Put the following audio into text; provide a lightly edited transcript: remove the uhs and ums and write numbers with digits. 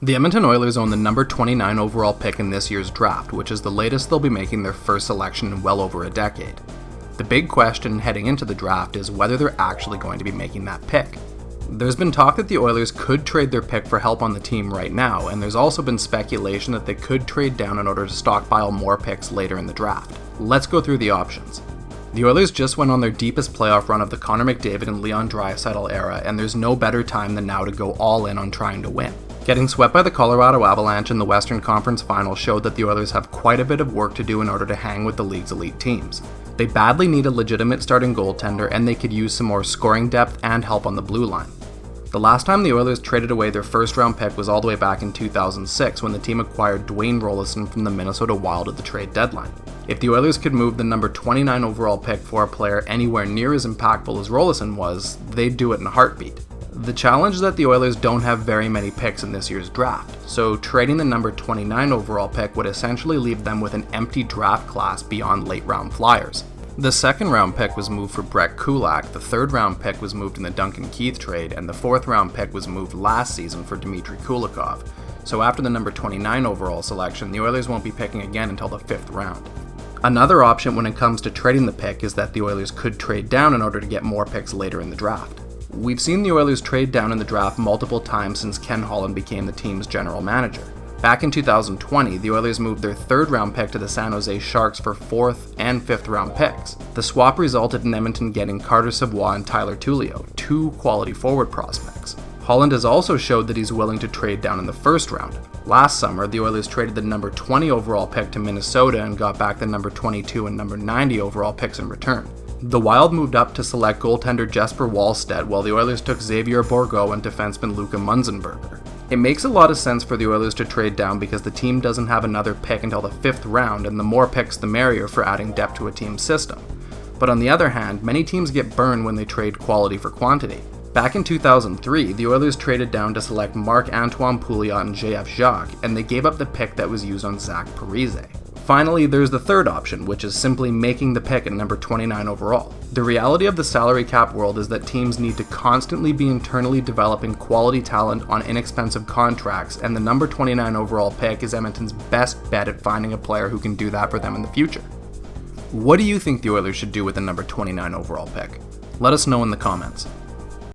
The Edmonton Oilers own the number 29 overall pick in this year's draft, which is the latest they'll be making their first selection in well over a decade. The big question heading into the draft is whether they're actually going to be making that pick. There's been talk that the Oilers could trade their pick for help on the team right now, and there's also been speculation that they could trade down in order to stockpile more picks later in the draft. Let's go through the options. The Oilers just went on their deepest playoff run of the Connor McDavid and Leon Draisaitl era, and there's no better time than now to go all in on trying to win. Getting swept by the Colorado Avalanche in the Western Conference Finals showed that the Oilers have quite a bit of work to do in order to hang with the league's elite teams. They badly need a legitimate starting goaltender, and they could use some more scoring depth and help on the blue line. The last time the Oilers traded away their first round pick was all the way back in 2006 when the team acquired Dwayne Rollison from the Minnesota Wild at the trade deadline. If the Oilers could move the number 29 overall pick for a player anywhere near as impactful as Rollison was, they'd do it in a heartbeat. The challenge is that the Oilers don't have very many picks in this year's draft, so trading the number 29 overall pick would essentially leave them with an empty draft class beyond late round flyers. The second round pick was moved for Brett Kulak, the third round pick was moved in the Duncan Keith trade, and the fourth round pick was moved last season for Dmitry Kulikov. So after the number 29 overall selection, the Oilers won't be picking again until the fifth round. Another option when it comes to trading the pick is that the Oilers could trade down in order to get more picks later in the draft. We've seen the Oilers trade down in the draft multiple times since Ken Holland became the team's general manager. Back in 2020, the Oilers moved their third round pick to the San Jose Sharks for fourth and fifth round picks. The swap resulted in Edmonton getting Carter Savoie and Tyler Tullio, two quality forward prospects. Holland has also showed that he's willing to trade down in the first round. Last summer, the Oilers traded the number 20 overall pick to Minnesota and got back the number 22 and number 90 overall picks in return. The Wild moved up to select goaltender Jesper Wallstedt, while the Oilers took Xavier Bourgault and defenseman Luka Munzenberger. It makes a lot of sense for the Oilers to trade down because the team doesn't have another pick until the fifth round, and the more picks the merrier for adding depth to a team's system. But on the other hand, many teams get burned when they trade quality for quantity. Back in 2003, the Oilers traded down to select Marc-Antoine Pouliot and JF Jacques, and they gave up the pick that was used on Zach Parise. Finally, there's the third option, which is simply making the pick at number 29 overall. The reality of the salary cap world is that teams need to constantly be internally developing quality talent on inexpensive contracts, and the number 29 overall pick is Edmonton's best bet at finding a player who can do that for them in the future. What do you think the Oilers should do with the number 29 overall pick? Let us know in the comments.